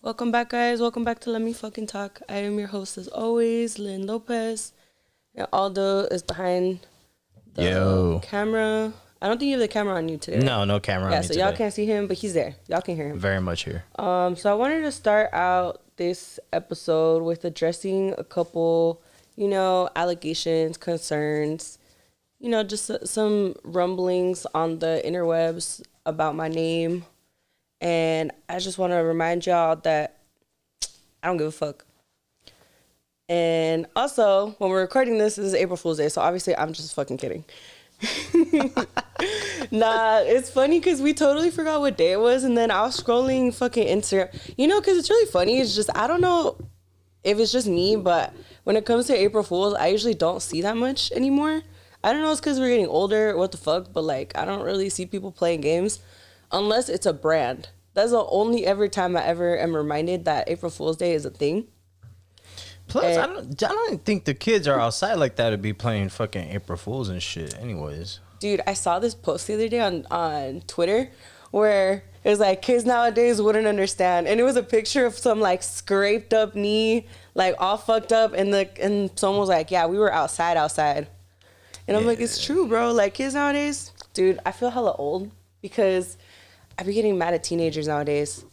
Welcome back, guys. Welcome back to Let Me Fucking Talk. I am your host, as always, Lynn Lopez. And Aldo is behind the camera. I don't think you have the camera on you today. No camera on me today. Y'all can't see him, but he's there. Y'all can hear him. Very much here. So I wanted to start out this episode with addressing a couple, allegations, concerns, just some rumblings on the interwebs about my name. And I just want to remind y'all that I don't give a fuck. And also, when we're recording this is April Fool's Day, so obviously I'm just fucking kidding. Nah, it's funny because we totally forgot what day it was, and then I was scrolling fucking Instagram. Because it's really funny. It's just, I don't know if it's just me, but when it comes to April Fool's, I usually don't see that much anymore. I don't know, it's because we're getting older, what the fuck, but I don't really see people playing games unless it's a brand. That's the only every time I ever am reminded that April Fool's Day is a thing. Plus, I don't think the kids are outside like that to be playing fucking April Fools and shit anyways. Dude, I saw this post the other day on Twitter where it was like, kids nowadays wouldn't understand. And it was a picture of some scraped up knee, all fucked up. And someone was like, yeah, we were outside. And I'm like, it's true, bro. Kids nowadays, dude, I feel hella old because I be getting mad at teenagers nowadays.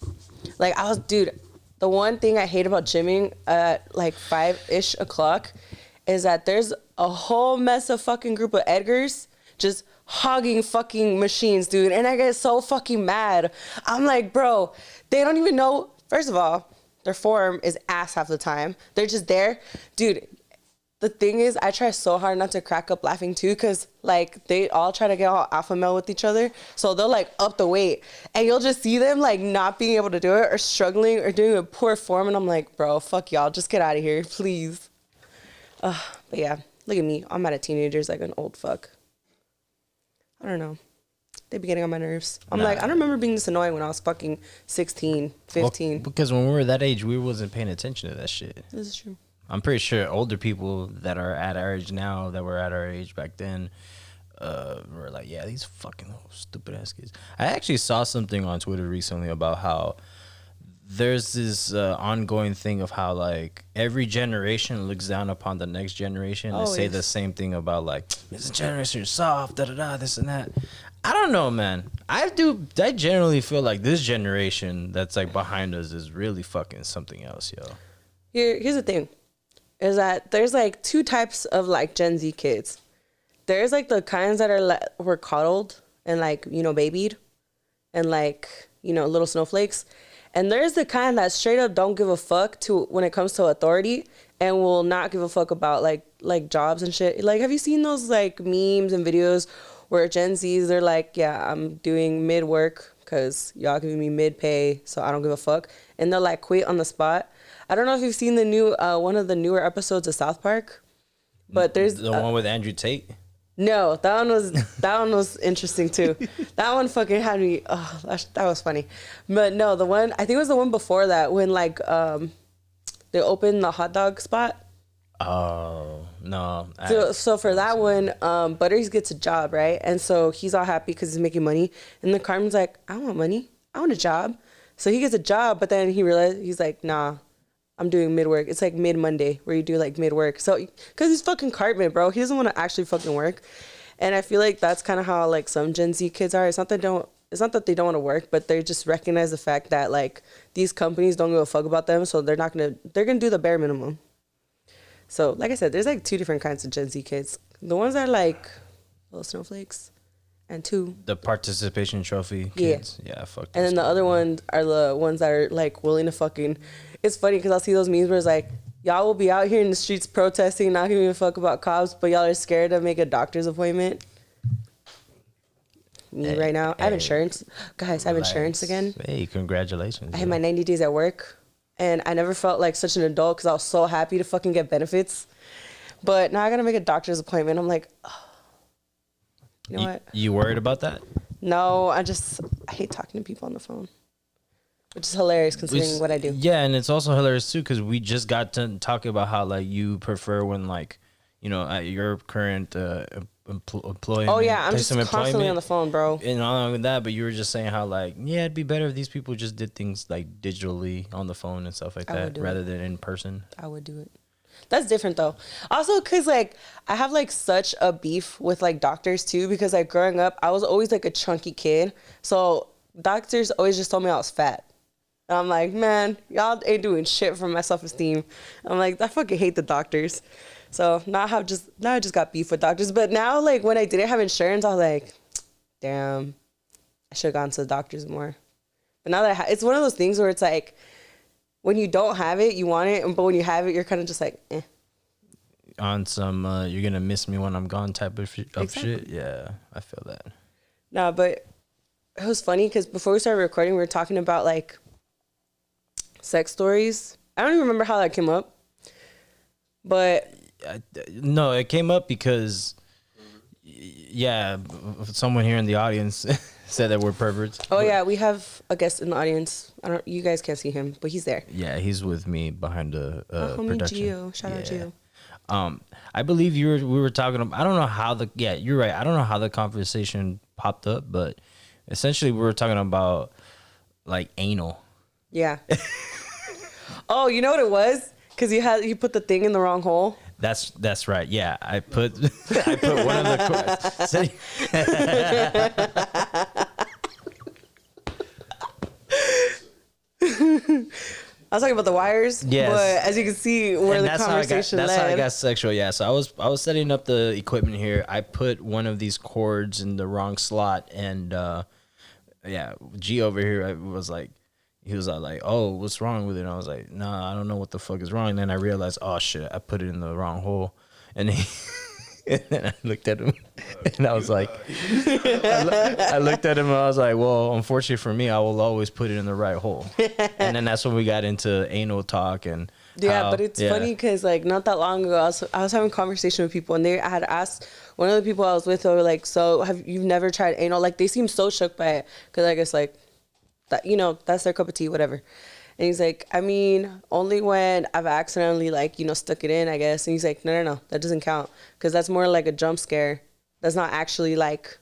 The one thing I hate about gymming at 5-ish o'clock is that there's a whole mess of fucking group of Edgars just hogging fucking machines, dude. And I get so fucking mad. I'm like, bro, they don't even know. First of all, their form is ass half the time. They're just there. Dude, the thing is, I try so hard not to crack up laughing too, because they all try to get all alpha male with each other. So they'll up the weight, and you'll just see them not being able to do it or struggling or doing a poor form. And I'm like, bro, fuck y'all. Just get out of here, please. But yeah, look at me. I'm mad at teenagers like an old fuck. I don't know. They be getting on my nerves. I don't remember being this annoying when I was fucking 16, 15. Well, because when we were that age, we wasn't paying attention to that shit. This is true. I'm pretty sure older people that are at our age now that were at our age back then were like, yeah, these fucking stupid ass kids. I actually saw something on Twitter recently about how there's this ongoing thing of how every generation looks down upon the next generation and say the same thing about this generation is soft, this and that. I don't know, man. I generally feel like this generation that's behind us is really fucking something else, yo. Here's the thing. Is that there's two types of Gen Z kids. There's the kinds that are were coddled and babied and little snowflakes, and there's the kind that straight up don't give a fuck to when it comes to authority and will not give a fuck about jobs and shit. Have you seen those memes and videos where Gen Zs they're yeah, I'm doing mid work because y'all giving me mid pay, so I don't give a fuck, and they'll quit on the spot. I don't know if you've seen the new one of the newer episodes of South Park, but there's the one with Andrew Tate. No, that one was interesting too. That one fucking had me. Oh, that was funny. But no, the one I think it was the one before that when they opened the hot dog spot. Oh no! So for that one, Butters gets a job, right? And so he's all happy because he's making money. And then Carmen's like, I don't want money. I want a job. So he gets a job, but then he realized he's like, nah. I'm doing mid work. It's mid Monday where you do mid work. So, because he's fucking Cartman, bro. He doesn't want to actually fucking work. And I feel that's kind of how some Gen Z kids are. It's not that they don't want to work, but they just recognize the fact that these companies don't give a fuck about them. So they're gonna do the bare minimum. So like I said, there's two different kinds of Gen Z kids. The ones that are little snowflakes, and two, the participation trophy kids. Yeah, fuck. And then the other ones are the ones that are willing to fucking. It's funny because I'll see those memes where it's y'all will be out here in the streets protesting, not giving a fuck about cops, but y'all are scared to make a doctor's appointment. Me right now. I have insurance. Guys, I have insurance again. Hey, congratulations. I had my 90 days at work, and I never felt like such an adult because I was so happy to fucking get benefits. But now I got to make a doctor's appointment. I'm like, oh. You know what? You worried about that? No, I hate talking to people on the phone. Which is hilarious considering what I do. Yeah, and it's also hilarious too because we just got to talking about how you prefer when at your current employment. Oh yeah, I'm just some constantly on the phone, bro. And not only that, but you were just saying how like, yeah, it'd be better if these people just did things like digitally on the phone and stuff like that rather than in person. I would do it. That's different though. Also, cause like I have like such a beef with like doctors too, because like growing up, I was always like a chunky kid. So doctors always just told me I was fat. And I'm like, man, y'all ain't doing shit for my self-esteem. I'm like, I fucking hate the doctors. So now I just got beef with doctors. But now, like, when I didn't have insurance, I was like, damn, I should have gone to the doctors more. But now that it's one of those things where it's like, when you don't have it, you want it. But when you have it, you're kind of just like, eh. On some, you're going to miss me when I'm gone type of shit. Yeah, I feel that. No, but it was funny because before we started recording, we were talking about, like, sex stories. I don't even remember how that came up. But... No, it came up because, yeah, someone here in the audience said that we're perverts. Oh yeah, we have a guest in the audience. You guys can't see him, but he's there. Yeah, he's with me behind the production. Gio. Shout out Gio. I believe we were talking about, I don't know how you're right. I don't know how the conversation popped up, but essentially we were talking about like anal. Yeah. Oh, you know what it was? Because you put the thing in the wrong hole. That's right. Yeah, I put one of the. I was talking about the wires. Yes. But as you can see, where the conversation led. That's how I got sexual. Yeah. So I was setting up the equipment here. I put one of these cords in the wrong slot, and G over here was like. He was like, oh, what's wrong with it? And I was like, nah, I don't know what the fuck is wrong. And then I realized, oh, shit, I put it in the wrong hole. And then I looked at him, and I was like, I looked at him, and I was like, well, unfortunately for me, I will always put it in the right hole. And then that's when we got into anal talk. And but it's funny because, like, not that long ago, I was having a conversation with people, and I had asked one of the people I was with, they were like, so you've never tried anal? Like, they seemed so shook by it because I guess, like, that, you know, that's their cup of tea, whatever. And he's like, I mean, only when I've accidentally, like, you know, stuck it in, I guess. And he's like, no, that doesn't count because that's more like a jump scare. That's not actually like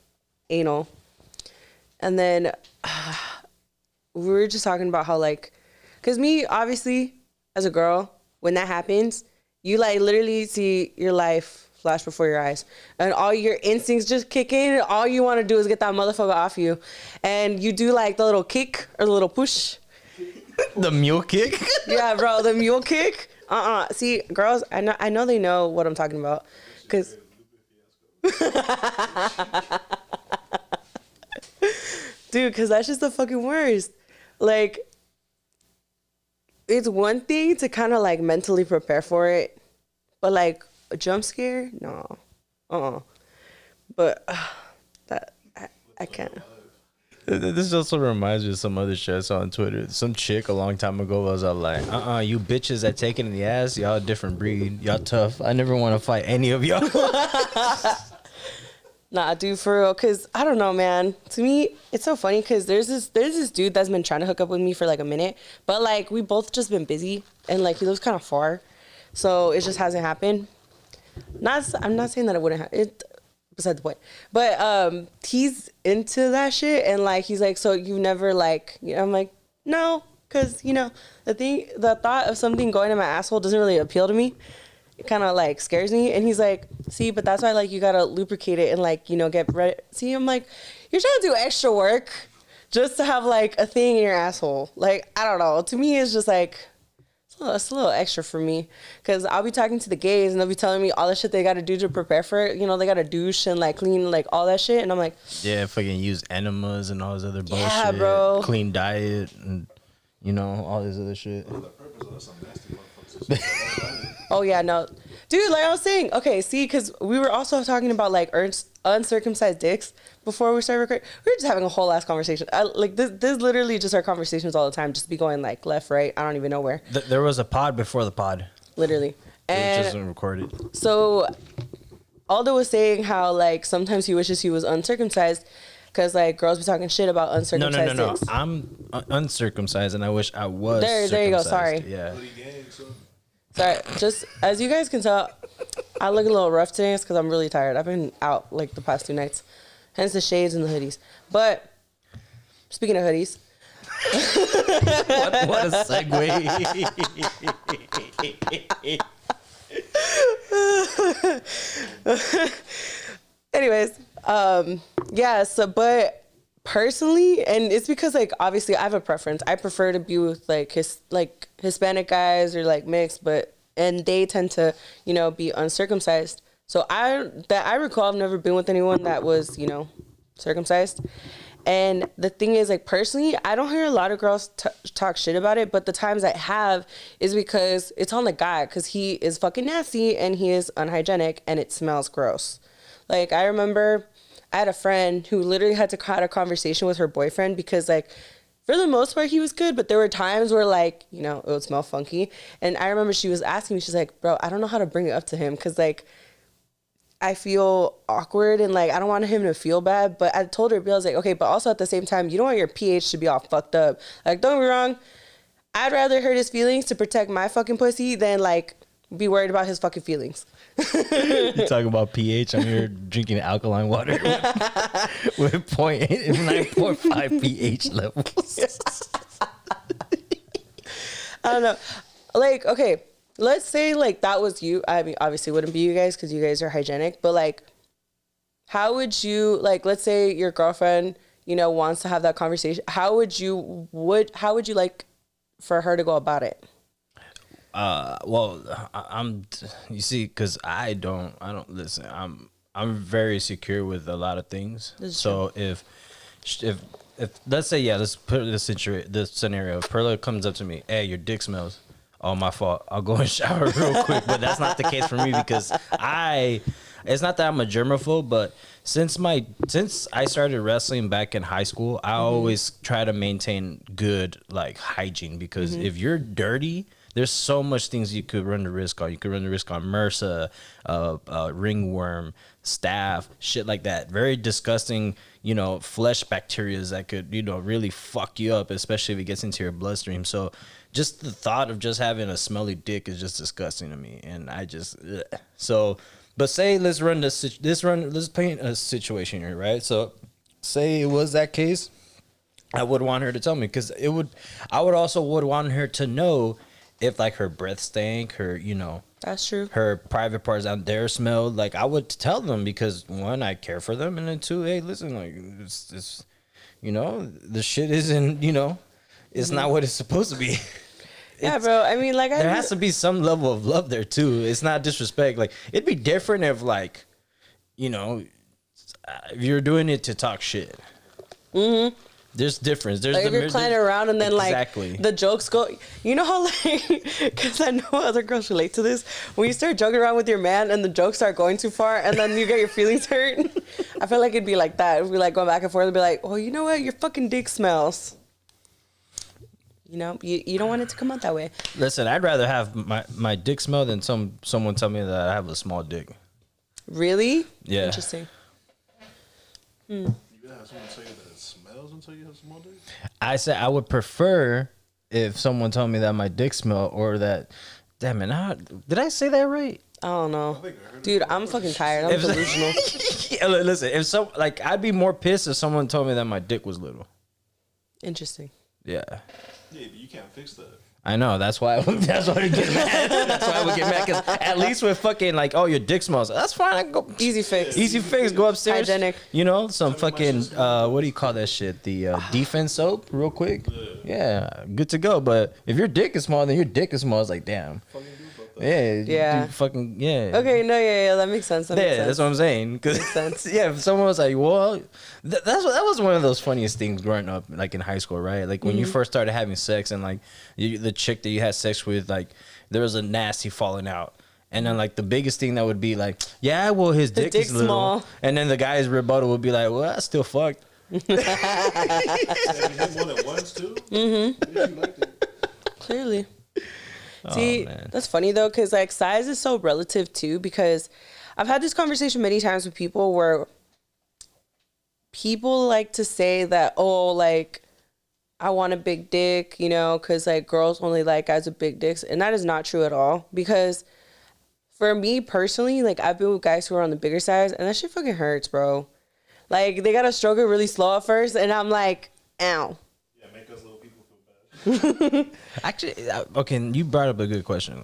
anal. And then we were just talking about how, like, because me, obviously, as a girl, when that happens, you like literally see your life flash before your eyes, and all your instincts just kick in, and all you want to do is get that motherfucker off you, and you do like the little kick or the little push. The mule kick? Yeah, bro, the mule kick. See, girls, I know they know what I'm talking about, cause dude, cause that's just the fucking worst. Like, it's one thing to kind of like mentally prepare for it, but like a jump scare, no, but that I can't. This also reminds me of some other shit I saw on Twitter. Some chick a long time ago was like, you bitches that take it in the ass, y'all a different breed, y'all tough. I never want to fight any of y'all. Nah, dude, for real, cause I don't know, man. To me, it's so funny, cause there's this dude that's been trying to hook up with me for like a minute, but like we both just been busy, and like he lives kind of far, so it just hasn't happened. I'm not saying that it wouldn't happen. Beside the point, but he's into that shit, and like he's like, so you never like, you know, I'm like, no, because you know the thought of something going in my asshole doesn't really appeal to me. It kind of like scares me. And he's like, see, but that's why like you gotta lubricate it and like, you know, get ready. See, I'm like, you're trying to do extra work just to have like a thing in your asshole. Like, I don't know, to me it's just like, it's a little extra for me, because I'll be talking to the gays and they'll be telling me all the shit they got to do to prepare for it. You know, they got to douche and like clean, like all that shit. And I'm like, yeah, fucking use enemas and all this other bullshit. Yeah, bro. Clean diet and, you know, all this other shit. Oh, yeah, no. Dude, like I was saying, okay, see, because we were also talking about like uncircumcised dicks before we started recording. We were just having a whole ass conversation. Like this literally just our conversations all the time, just be going like left, right. I don't even know where. There was a pod before the pod. Literally. And it just wasn't recorded. So Aldo was saying how like sometimes he wishes he was uncircumcised because like girls be talking shit about uncircumcised No. dicks. I'm uncircumcised and I wish I was There you go. Sorry. Yeah. Sorry. Just as you guys can tell, I look a little rough today. It's because I'm really tired. I've been out like the past 2 nights. Hence the shades and the hoodies. But speaking of hoodies. What a segue. Anyways, yeah, so but personally, and it's because like obviously I have a preference. I prefer to be with like Hispanic guys or like mixed, and they tend to, be uncircumcised. So I recall I've never been with anyone that was, circumcised. And the thing is, like, personally, I don't hear a lot of girls talk shit about it, but the times I have is because it's on the guy, because he is fucking nasty and he is unhygienic and it smells gross. Like, I remember I had a friend who literally had to have a conversation with her boyfriend because, like, for the most part, he was good, but there were times where, like, it would smell funky. And I remember she was asking me, she's like, bro, I don't know how to bring it up to him because, like, I feel awkward and like I don't want him to feel bad, but I told her, I was like, okay, but also at the same time, you don't want your pH to be all fucked up. Like, don't get me wrong, I'd rather hurt his feelings to protect my fucking pussy than like be worried about his fucking feelings. You talking about pH? I'm here drinking alkaline water with 9.5 pH levels. I don't know. Like, okay. Let's say, like, that was you. I mean, obviously, it wouldn't be you guys because you guys are hygienic. But, like, how would you, like, let's say your girlfriend, wants to have that conversation. How would you like for her to go about it? Well, you see, because I don't listen. I'm very secure with a lot of things. So if let's say, yeah, let's put this scenario. If Perla comes up to me, hey, your dick smells. Oh, my fault. I'll go and shower real quick. But that's not the case for me because it's not that I'm a germaphobe, but since I started wrestling back in high school, I always try to maintain good like hygiene because if you're dirty, there's so much things you could run the risk on. You could run the risk on MRSA, ringworm, staph, shit like that. Very disgusting, flesh bacteria that could, really fuck you up, especially if it gets into your bloodstream. So just the thought of just having a smelly dick is just disgusting to me. And I just, so, but say, let's paint a situation here, right? So say it was that case, I would want her to tell me because I would also want her to know if like her breath stank, her, that's true. Her private parts out there smelled. Like I would tell them because one, I care for them, and then two, hey, listen, like it's the shit isn't, it's not what it's supposed to be. Yeah, bro. I mean, like there has to be some level of love there too. It's not disrespect. Like it'd be different if like, if you're doing it to talk shit. Mm-hmm. There's difference. There's like if you're playing around and then exactly. Like the jokes go, how like, because I know other girls relate to this. When you start joking around with your man and the jokes start going too far and then you get your feelings hurt, I feel like it'd be like that. It'd be like going back and forth and be like, oh, you know what? Your fucking dick smells. You don't want it to come out that way. Listen, I'd rather have my dick smell than someone tell me that I have a small dick. Really? Yeah. Interesting. You gotta have someone tell you that it smells until you have a small dick? I said I would prefer if someone told me that my dick smell or that. Damn it! Did I say that right? I don't know. Dude, I'm fucking tired. I'm delusional. Yeah, listen, I'd be more pissed if someone told me that my dick was little. Interesting. Yeah. Yeah, but you can't fix that. I know. That's why I would get mad. That's why I would get mad. Because at least with fucking like, oh, your dick smells. That's fine. I can go easy fix. Easy fix. Go upstairs. Hygienic. Some fucking what do you call that shit? The defense soap, real quick. Yeah, good to go. But if your dick is small, then your dick is small. It's like damn. Yeah. Fucking yeah. Okay. No. Yeah. That makes sense. That's what I'm saying. Makes sense. Yeah. If someone was like, well, that was one of those funniest things growing up, like in high school, right? Like when you first started having sex, and like the chick that you had sex with, like there was a nasty falling out. And then like the biggest thing that would be like, yeah, well his dick is little. Small. And then the guy's rebuttal would be like, well, I still fucked. You had more than once too? Mm-hmm. Clearly. See, that's funny though, because like size is so relative too, because I've had this conversation many times with people where people like to say that, oh, like I want a big dick, because like girls only like guys with big dicks. And that is not true at all, because for me personally, like I've been with guys who are on the bigger size, and that shit fucking hurts, bro. Like they gotta stroke it really slow at first, and I'm like, ow. Yeah, make us little people feel bad. Actually, okay, you brought up a good question.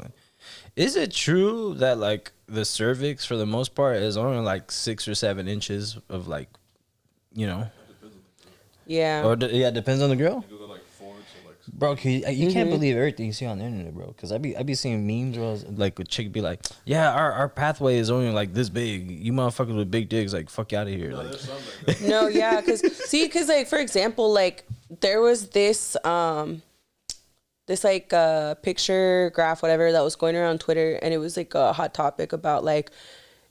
Is it true that like the cervix for the most part is only like 6 or 7 inches of like, you know? Yeah. Or it depends on the girl. It goes like 4 to like. Bro, you can't believe everything you see on the internet, bro. Because I be seeing memes where I was, like a chick be like, yeah, our pathway is only like this big. You motherfuckers with big dicks, like fuck you out of here. No, Like, there's some like that. No, yeah, because like for example, like there was this like picture graph whatever that was going around Twitter, and it was like a hot topic about like,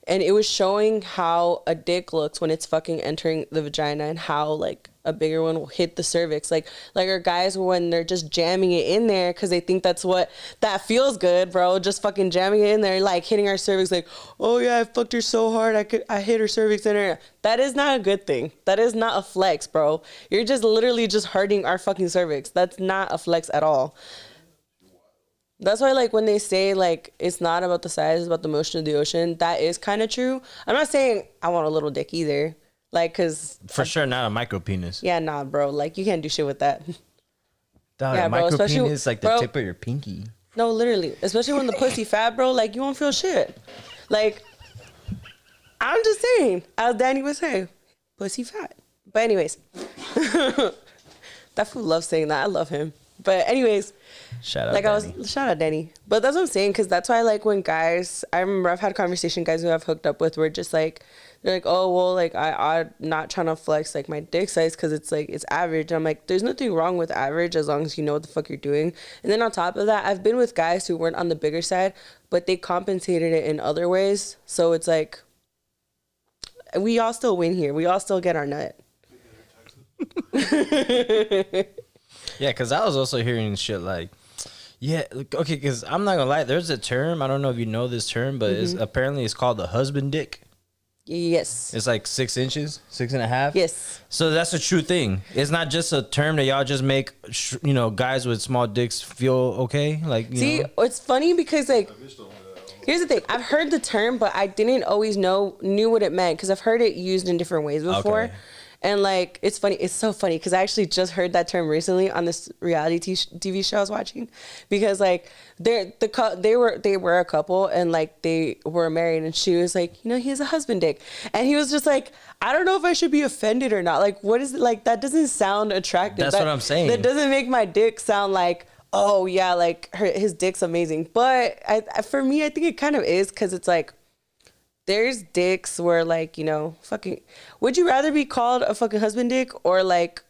and it was showing how a dick looks when it's fucking entering the vagina, and how like a bigger one will hit the cervix, like our guys when they're just jamming it in there because they think that's what that feels good, bro. Just fucking jamming it in there, like hitting our cervix, like, oh yeah, I fucked her so hard, I hit her cervix in her. That is not a good thing. That is not a flex, bro. You're just literally just hurting our fucking cervix. That's not a flex at all. That's why, like, when they say, like, it's not about the size, it's about the motion of the ocean, that is kind of true. I'm not saying I want a little dick either. Like, because... for sure, not a micro penis. Yeah, nah, bro. Like, you can't do shit with that. Dog, Yeah, a bro, micro especially- penis like the bro. tip of your pinky. No, literally. Especially when the pussy fat, bro. Like, you won't feel shit. Like, I'm just saying. As Danny would say, pussy fat. But anyways. That fool loves saying that. I love him. But anyways... Shout out, like Danny. shout out Danny. But that's what I'm saying, because that's why, like, when guys, I remember I've had conversation guys who I've hooked up with were just like, they're like, oh well, like I'm not trying to flex like my dick size because it's like it's average. And I'm like, there's nothing wrong with average as long as you know what the fuck you're doing. And then on top of that, I've been with guys who weren't on the bigger side, but they compensated it in other ways. So it's like we all still win here. We all still get our nut. Yeah, because I was also hearing shit like, yeah, okay, because I'm not gonna lie, there's a term, I don't know if you know this term, but apparently it's called the husband dick. Yes. It's like 6 inches, 6.5. Yes. So that's a true thing. It's not just a term that y'all just make, guys with small dicks feel okay. Like, See, it's funny because like, here's the thing. I've heard the term, but I didn't always knew what it meant because I've heard it used in different ways before. Okay. And like, it's funny. It's so funny because I actually just heard that term recently on this reality TV show I was watching, because like they were a couple and like they were married, and she was like, he has a husband dick, and he was just like, I don't know if I should be offended or not. Like, what is it? Like, that doesn't sound attractive. That's what I'm saying. That doesn't make my dick sound like, oh yeah, like his dick's amazing. But for me, I think it kind of is, because it's like, there's dicks where like, fucking, would you rather be called a fucking husband dick or like,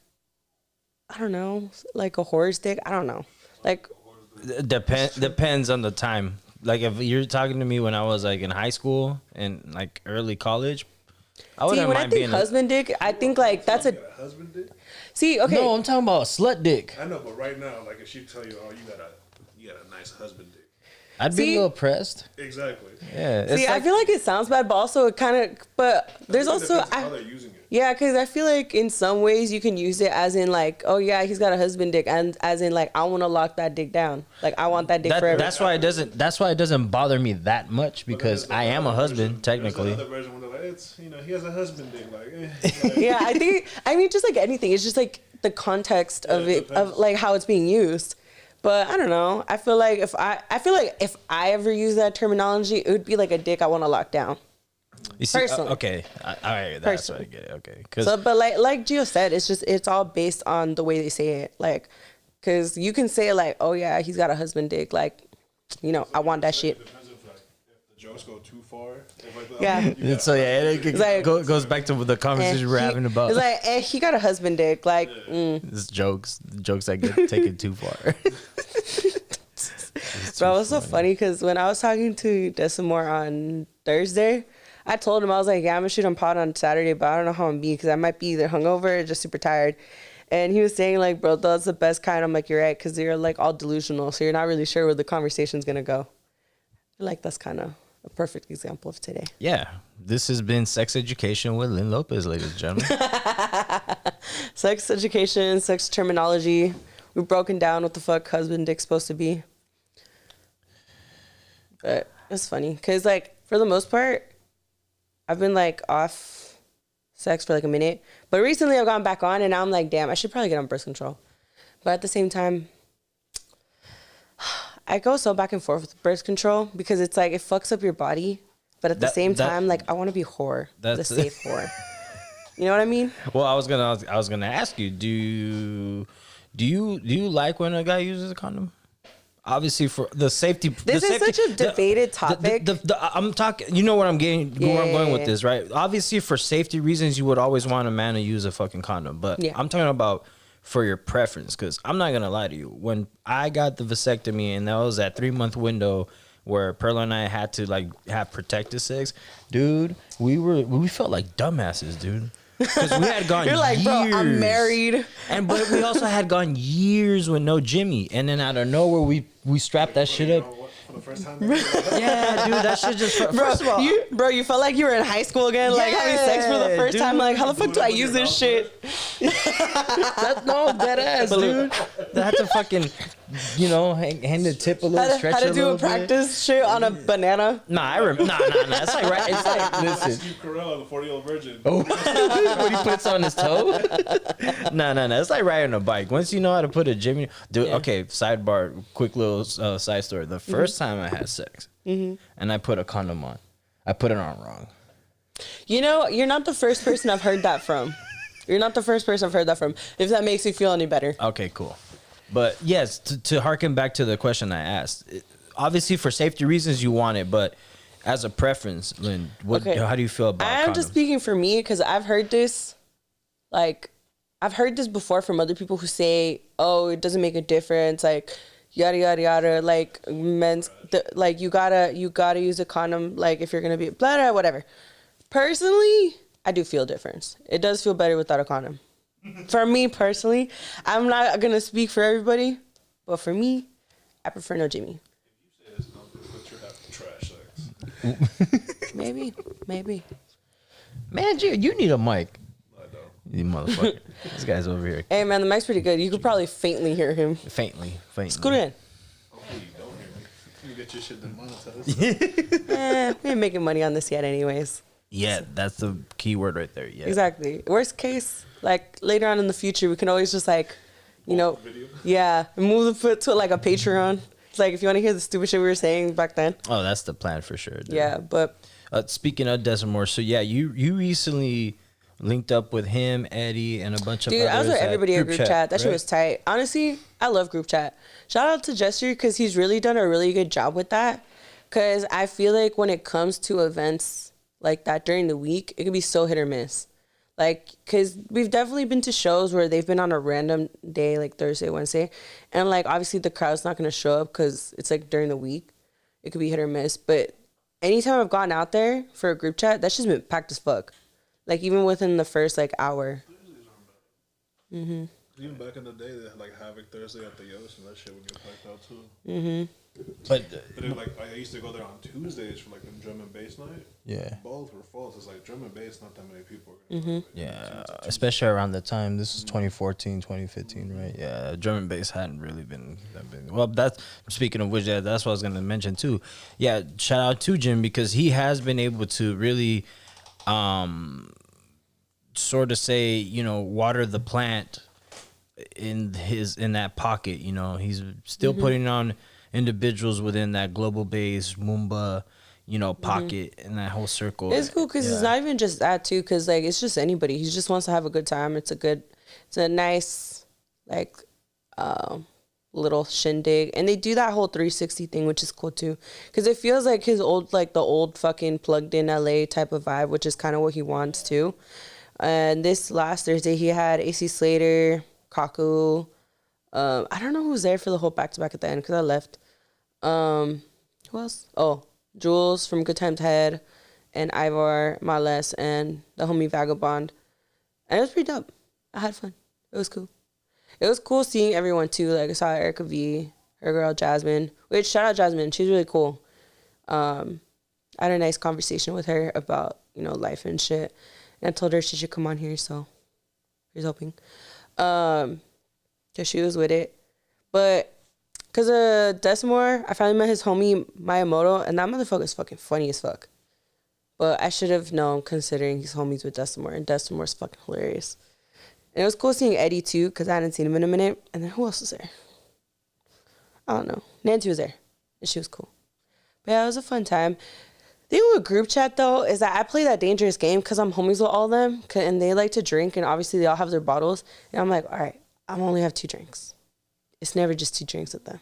I don't know, like a horse dick? I don't know. Like, depends on the time. Like if you're talking to me when I was like in high school and like early college, I wouldn't see, when I mind think being husband dick, I think like that's a husband dick. see. Okay, No, I'm talking about a slut dick. I know, but right now, like if she tell you, oh, you got a nice husband dick. I'd be See? a little pressed. Exactly. Yeah. It's see, like, I feel like it sounds bad, but also it kind of. But there's It also depends on how they're using it. yeah, because I feel like in some ways you can use it as in like, oh yeah, he's got a husband dick, and as in like, I want to lock that dick down. Like, I want that dick forever. that's why it doesn't bother me that much, because I am a husband technically. There's another version where they're like, it's he has a husband dick, like, Yeah, I mean, just like anything, it's just like the context of it it, of depends. like how it's being used. But I don't know. I feel like if I ever use that terminology, it would be like a dick I want to lock down. You see, Personally. okay, all right, that's what I get it. Okay, So, but like Gio said, it's all based on the way they say it. Like, because you can say like, oh yeah, he's got a husband dick. Like, I want that shit. It depends if the jokes go too far. If, like, Yeah. So yeah, it like- goes back to the conversation we're having about. It's like, he got a husband dick. Like, It's jokes that get taken too far. bro, it was so funny because when I was talking to Decimore on Thursday, I told him, I was like, yeah, I'm gonna shoot on pod on Saturday, but I don't know how I'm gonna be, because I might be either hungover or just super tired. And he was saying like, bro, that's the best kind. I'm like, you're right, because you're like all delusional, so you're not really sure where the conversation's gonna go. I feel like that's kind of a perfect example of today. Yeah, this has been Sex Education with Lynn Lopez, ladies and gentlemen. Sex education, sex terminology. We've broken down what the fuck husband dick's supposed to be. But It's funny because, like, for the most part, I've been like off sex for like a minute, but recently I've gone back on, and now I'm like, damn, I should probably get on birth control. But at the same time, I go so back and forth with birth control because it's like it fucks up your body, but at the same time, like I want to be whore, the safe whore. You know what I mean? Well, I was gonna ask you, do you like when a guy uses a condom? Obviously, for the safety. This is such a debated topic. I'm talking. You know what I'm getting. Where I'm going with this, right? Obviously, for safety reasons, you would always want a man to use a fucking condom. But I'm talking about for your preference, because I'm not gonna lie to you. When I got the vasectomy, and that was that 3-month window where Perla and I had to like have protected sex, dude, we felt like dumbasses, dude. Because we had gone You're like, years. bro, I'm married. But we also had gone years with no Jimmy. And then out of nowhere, we strapped that shit up. For the first time? Yeah, dude, that shit just... First of all, you felt like you were in high school again, like having sex for the first time. Like, how the fuck do I use this shit? No, dead ass, dude. They had to fucking, hang the tip a little, stretch how to a do little a practice shit on a banana. Nah, I remember. Nah. It's like, right? It's like, listen. Steve Carell, the 40-year-old virgin. Oh, what he puts on his toe? No. It's like riding a bike. Once you know how to put a Jimmy, dude. Yeah. Okay, sidebar, quick little side story. The first time I had sex, and I put a condom on, I put it on wrong. You're not the first person I've heard that from. You're not the first person I've heard that from. If that makes you feel any better. Okay, cool. But yes, to harken back to the question I asked, obviously for safety reasons you want it, but as a preference, Lynn, how do you feel about I'm just speaking for me because I've heard this, before from other people who say, oh, it doesn't make a difference, like, yada, yada, yada, like, you gotta use a condom, like, if you're gonna be, blah, blah, whatever. Personally, I do feel a difference. It does feel better without a condom. For me personally, I'm not gonna speak for everybody, but for me, I prefer no Jimmy. If you say it's not good, but you're having trash sex. Maybe. Man, you need a mic. I don't. You motherfucker. This guy's over here. Hey man, the mic's pretty good. You could probably faintly hear him. Faintly. Scoot in. Hopefully you don't hear me. You get your shit demonetized. We ain't making money on this yet anyways. Yeah, that's the key word right there. Yeah. Exactly. Worst case, like later on in the future, we can always just like, move the foot to like a Patreon. It's like if you want to hear the stupid shit we were saying back then. Oh, that's the plan for sure. Dude. Yeah, but speaking of Desamore, so yeah, you recently linked up with him, Eddie, and a bunch of others. Dude, I was with everybody in group chat. That shit right? was tight. Honestly, I love group chat. Shout out to Jester because he's really done a really good job with that. Because I feel like when it comes to events like that during the week, it can be so hit or miss. Like, because we've definitely been to shows where they've been on a random day, like Thursday, Wednesday. And, like, obviously the crowd's not going to show up because it's, like, during the week. It could be hit or miss. But anytime I've gone out there for a group chat, that's just been packed as fuck. Like, even within the first, like, hour. Mm-hmm. Even back in the day, they had, like, Havoc Thursday at the Yost, and that shit would get packed out, too. Mm-hmm. But then, like, I used to go there on Tuesdays for, like, a drum and bass night. Yeah. Both were full. It's like, drum and bass, not that many people. Yeah, especially around the time. This is 2014, 2015, right? Yeah, drum and bass hadn't really been that big. Well, that's, speaking of which, that's what I was going to mention, too. Yeah, shout out to Jim, because he has been able to really sort of say, water the plant in that pocket. He's still putting on individuals within that global base Mumba pocket in that whole circle. It's cool because it's not even just that too, because like it's just anybody. He just wants to have a good time. It's a nice like little shindig, and they do that whole 360 thing, which is cool too, because it feels like the old fucking plugged in LA type of vibe, which is kind of what he wants too. And this last Thursday he had AC Slater, Kaku. I don't know who was there for the whole back-to-back at the end because I left. Who else? Oh, Jules from Good Times Head and Ivar, Males, and the homie Vagabond. And it was pretty dope. I had fun. It was cool. It was cool seeing everyone too. Like I saw Erica V, her girl Jasmine. Which, shout out Jasmine. She's really cool. I had a nice conversation with her about, life and shit. And I told her she should come on here, so here's hoping. So she was with it. But Because Desimore, I finally met his homie Miyamoto, and that motherfucker's fucking funny as fuck. But I should have known, considering he's homies with Desimore, and Desimore's fucking hilarious. And it was cool seeing Eddie too, because I hadn't seen him in a minute. And then who else was there? I don't know. Nancy was there, and she was cool. But yeah, it was a fun time. The thing with group chat, though, is that I play that dangerous game because I'm homies with all of them, and they like to drink, and obviously they all have their bottles. And I'm like, all right, I only have 2 drinks. It's never just 2 drinks with them.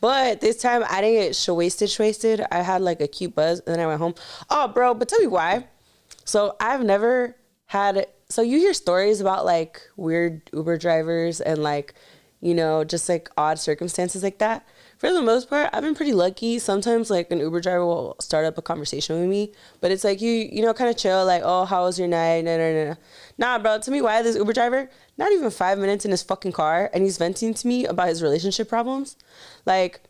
But this time, I didn't get wasted. I had, like, a cute buzz, and then I went home. Oh, bro, but tell me why. So I've never had... So you hear stories about, like, weird Uber drivers and, like, you know, just, like, odd circumstances like that. For the most part, I've been pretty lucky. Sometimes, like, an Uber driver will start up a conversation with me. But it's like, you know, kind of chill. Like, oh, how was your night? Nah, bro. Tell me why this Uber driver, not even 5 minutes in his fucking car, and he's venting to me about his relationship problems. Like,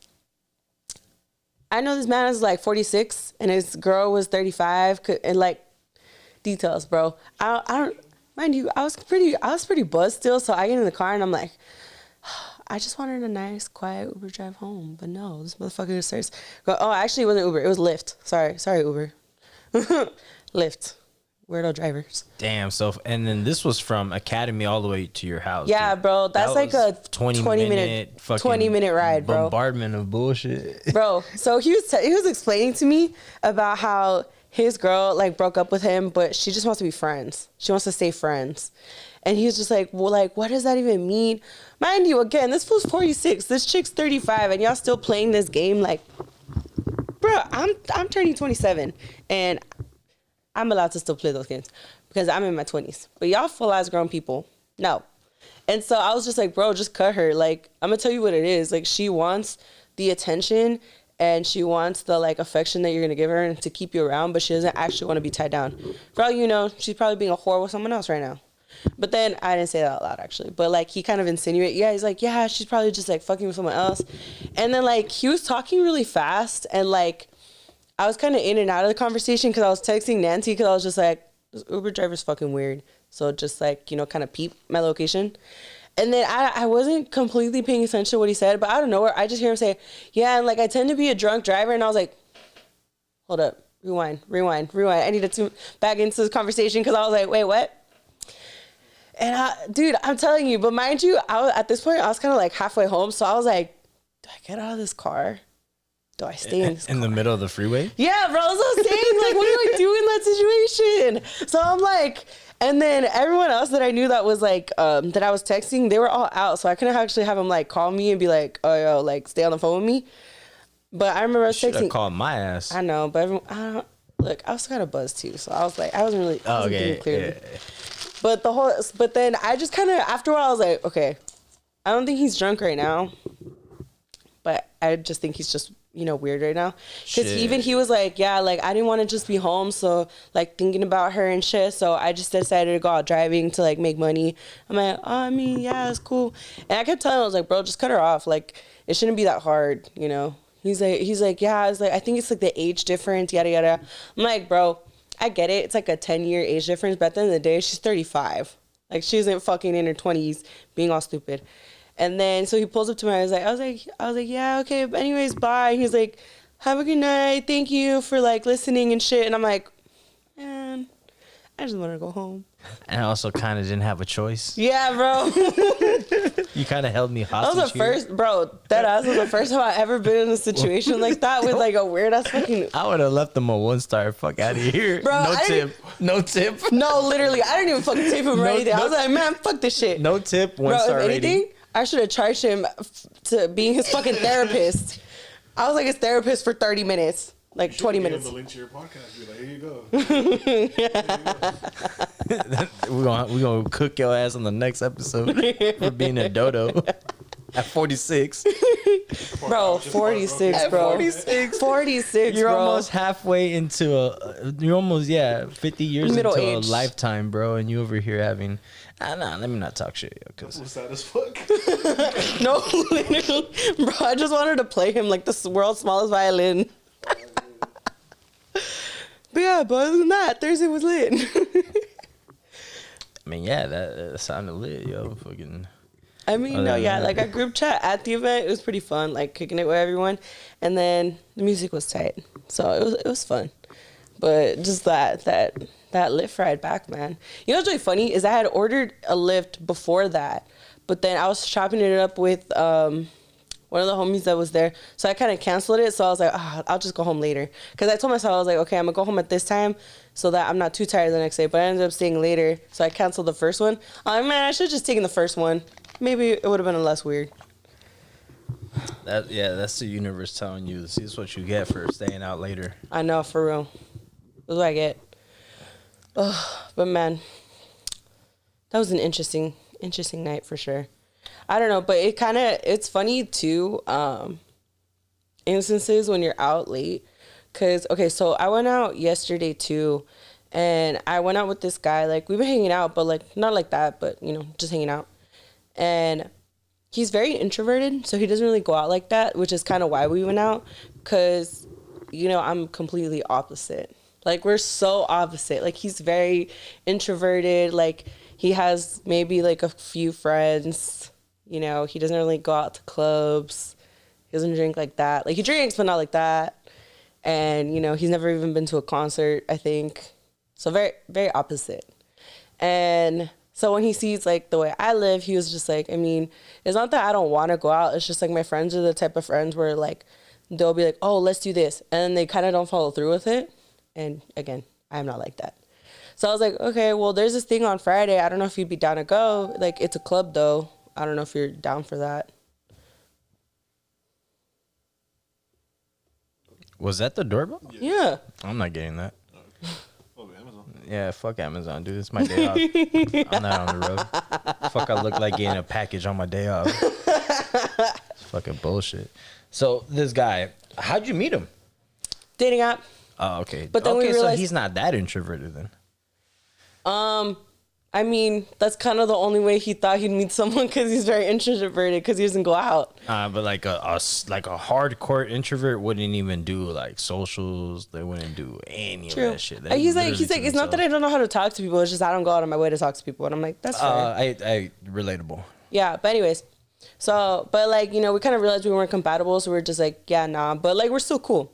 I know this man is, like, 46, and his girl was 35. And, like, details, bro. I don't... Mind you, I was pretty buzzed still. So I get in the car, and I'm like... I just wanted a nice, quiet Uber drive home. But no, this motherfucker starts... actually, it wasn't Uber. It was Lyft. Sorry, Uber. Lyft. Weirdo drivers. Damn, so... And then this was from Academy all the way to your house. Yeah, dude. Bro. That's like a 20 minute ride, bro. Bombardment of bullshit. Bro, so he was explaining to me about how his girl, like, broke up with him, but she just wants to be friends. She wants to stay friends. And he was just like, well, like, what does that even mean? Mind you, again, this fool's 46. This chick's 35, and y'all still playing this game. Like, bro, I'm turning 27, and I'm allowed to still play those games because I'm in my 20s. But y'all full-ass grown people, no. And so I was just like, bro, just cut her. Like, I'm going to tell you what it is. Like, she wants the attention, and she wants the, like, affection that you're going to give her and to keep you around, but she doesn't actually want to be tied down. For all you know, she's probably being a whore with someone else right now. But then, I didn't say that out loud, actually. But, like, he kind of insinuated, yeah, he's like, yeah, she's probably just, like, fucking with someone else. And then, like, he was talking really fast. And, like, I was kind of in and out of the conversation because I was texting Nancy because I was just like, this Uber driver's fucking weird. So, just, like, you know, kind of peep my location. And then I wasn't completely paying attention to what he said. But out of nowhere, I just hear him say, yeah, and, like, I tend to be a drunk driver. And I was like, hold up. Rewind. I need to tune back into this conversation because I was like, wait, what? And dude, I'm telling you, but mind you, at this point, I was kind of like halfway home. So I was like, do I get out of this car? Do I stay in this car? In the middle of the freeway? Yeah, bro. So I was saying, like, what do I do in that situation? So I'm like, and then everyone else that I knew that was like, that I was texting, they were all out. So I couldn't actually have them like call me and be like, oh, yo, like stay on the phone with me. But I remember I was texting. Should have called my ass. I know, but everyone, look, I was kind of buzzed too. So I was like, I wasn't really thinking clearly. Yeah. But then I just kind of, after a while, I was like, okay, I don't think he's drunk right now. But I just think he's just, you know, weird right now. Because he was like, yeah, like, I didn't want to just be home. So, like, thinking about her and shit. So I just decided to go out driving to, like, make money. I'm like, oh, I mean, yeah, it's cool. And I kept telling him, I was like, bro, just cut her off. Like, it shouldn't be that hard, you know. He's like, yeah. I was like, I think it's, like, the age difference, yada, yada. I'm like, bro, I get it. It's like a 10-year age difference. But at the end of the day, she's 35. Like, she isn't fucking in her 20s being all stupid. And then, so he pulls up to me. I was like, yeah, okay. But anyways, bye. He's like, have a good night. Thank you for, like, listening and shit. And I'm like, man, I just want to go home. And I also kind of didn't have a choice. Yeah, bro. You kind of held me hostage. That was the first, bro. That was the first time I ever been in a situation like that with like a weird ass fucking. I would have left them a 1-star. Fuck out of here. Bro, No tip. No, literally, I didn't even fucking tip him or anything. I was like, man, fuck this shit. No tip, 1-star Bro, if anything, rating. I should have charged him to being his fucking therapist. I was like his therapist for 30 minutes. Like 20 minutes. The link to your podcast. Be like, here you go. We're gonna cook your ass on the next episode for being a dodo at 46. Bro, 46, bro. 46, You're bro. almost halfway into you're almost 50 years Middle into age. a lifetime, bro, and you over here having. Nah, let me not talk shit, yo. That was sad as fuck. No, literally, bro. I just wanted to play him like the world's smallest violin. But yeah, but other than that, Thursday was lit. I mean, yeah, that sounded lit, yo. Fucking, I mean, no, yeah, like a group chat at the event, it was pretty fun, like kicking it with everyone, and then the music was tight, so it was fun. But just that Lyft ride back, man. You know what's really funny is I had ordered a Lyft before that, but then I was chopping it up with one of the homies that was there, so I kind of canceled it. So I was like, I'll just go home later, because I told myself, I was like, okay, I'm gonna go home at this time so that I'm not too tired the next day. But I ended up staying later, so I canceled the first one. I'm like, man, I should have just taken the first one. Maybe it would have been less weird. That's the universe telling you, this is what you get for staying out later. I know, for real. That's what I get. But man, that was an interesting night for sure. I don't know, but it's funny too, instances when you're out late. Cause, okay, so I went out yesterday too, and I went out with this guy, like, we've been hanging out, but like, not like that, but you know, just hanging out. And he's very introverted, so he doesn't really go out like that, which is kind of why we went out. Cause, you know, I'm completely opposite. Like, we're so opposite. Like, he's very introverted. Like, he has maybe like a few friends. You know, he doesn't really go out to clubs. He doesn't drink like that. Like, he drinks, but not like that. And, you know, he's never even been to a concert, I think. So very, very opposite. And so when he sees, like, the way I live, he was just like, I mean, it's not that I don't want to go out. It's just, like, my friends are the type of friends where, like, they'll be like, oh, let's do this. And then they kind of don't follow through with it. And, again, I'm not like that. So I was like, okay, well, there's this thing on Friday. I don't know if you'd be down to go. Like, it's a club, though. I don't know if you're down for that. Was that the doorbell? Yeah. I'm not getting that. Oh, Amazon. Yeah, fuck Amazon, dude. It's my day off. I'm not on the road. Fuck, I look like getting a package on my day off. It's fucking bullshit. So this guy, how'd you meet him? Dating app. Oh, okay. But then we realized, so he's not that introverted then. I mean, that's kind of the only way he thought he'd meet someone, because he's very introverted, because he doesn't go out. But like a hardcore introvert wouldn't even do like socials. They wouldn't do any of that shit. He's like, it's not that I don't know how to talk to people. It's just I don't go out of my way to talk to people. And I'm like, that's fair. I relatable. Yeah, but anyways, so, but like, you know, we kind of realized we weren't compatible, so we're just like, yeah, nah, but like, we're still cool.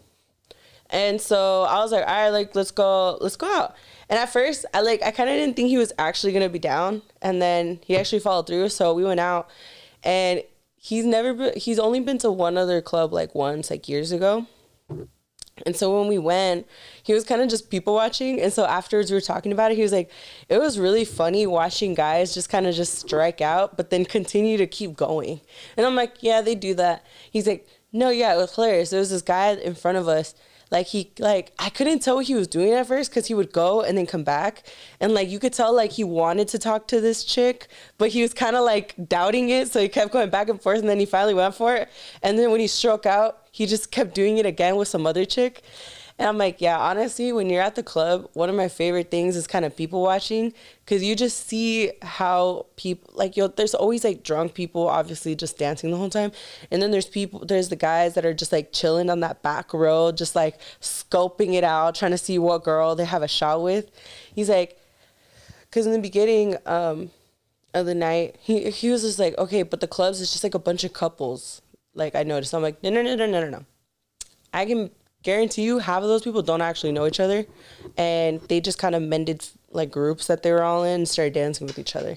And so I was like, all right, like, let's go out. And at first, I kind of didn't think he was actually going to be down. And then he actually followed through. So we went out, and he's only been to one other club like once, like years ago. And so when we went, he was kind of just people watching. And so afterwards we were talking about it. He was like, it was really funny watching guys just kind of just strike out, but then continue to keep going. And I'm like, yeah, they do that. He's like, no, yeah, it was hilarious. There was this guy in front of us. I couldn't tell what he was doing at first, because he would go and then come back. And, like, you could tell, like, he wanted to talk to this chick, but he was kind of, like, doubting it. So he kept going back and forth, and then he finally went for it. And then when he struck out, he just kept doing it again with some other chick. And I'm like, yeah, honestly, when you're at the club, one of my favorite things is kind of people watching, because you just see how people, like, there's always, like, drunk people, obviously, just dancing the whole time. And then there's the guys that are just, like, chilling on that back row, just, like, scoping it out, trying to see what girl they have a shot with. He's like, because in the beginning of the night, he was just like, okay, but the clubs is just, like, a bunch of couples. Like, I noticed. I'm like, no. I can guarantee you half of those people don't actually know each other, and they just kind of mended like groups that they were all in and started dancing with each other.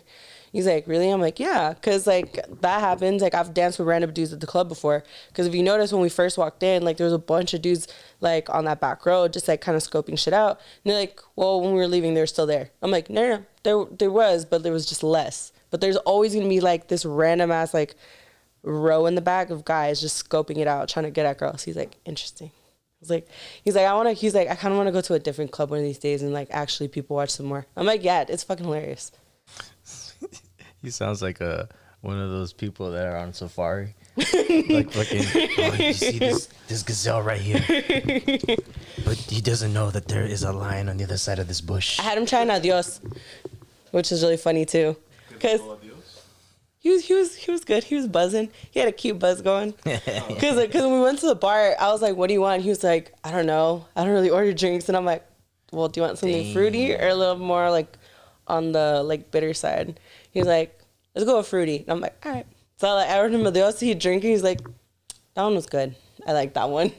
He's like, really? I'm like, yeah, because like that happens. Like, I've danced with random dudes at the club before, because if you notice when we first walked in, like there was a bunch of dudes like on that back row just like kind of scoping shit out, and they're like, well, when we were leaving they were still there. I'm like, no, there was, but there was just less. But there's always gonna be like this random ass like row in the back of guys just scoping it out, trying to get at girls. He's like, interesting. He's like, I kind of want to go to a different club one of these days and like actually people watch some more. I'm like, yeah, it's fucking hilarious. He sounds like one of those people that are on safari. Like fucking, oh, you see this gazelle right here, but he doesn't know that there is a lion on the other side of this bush. I had him trying adios, which is really funny too, because he was good. He was buzzing. He had a cute buzz going. Because when we went to the bar, I was like, what do you want? He was like, I don't know. I don't really order drinks. And I'm like, well, do you want something fruity or a little more like on the like bitter side? He was like, let's go with fruity. And I'm like, all right. So like, I ordered him a deal. So he drinking. He's like, that one was good. I like that one.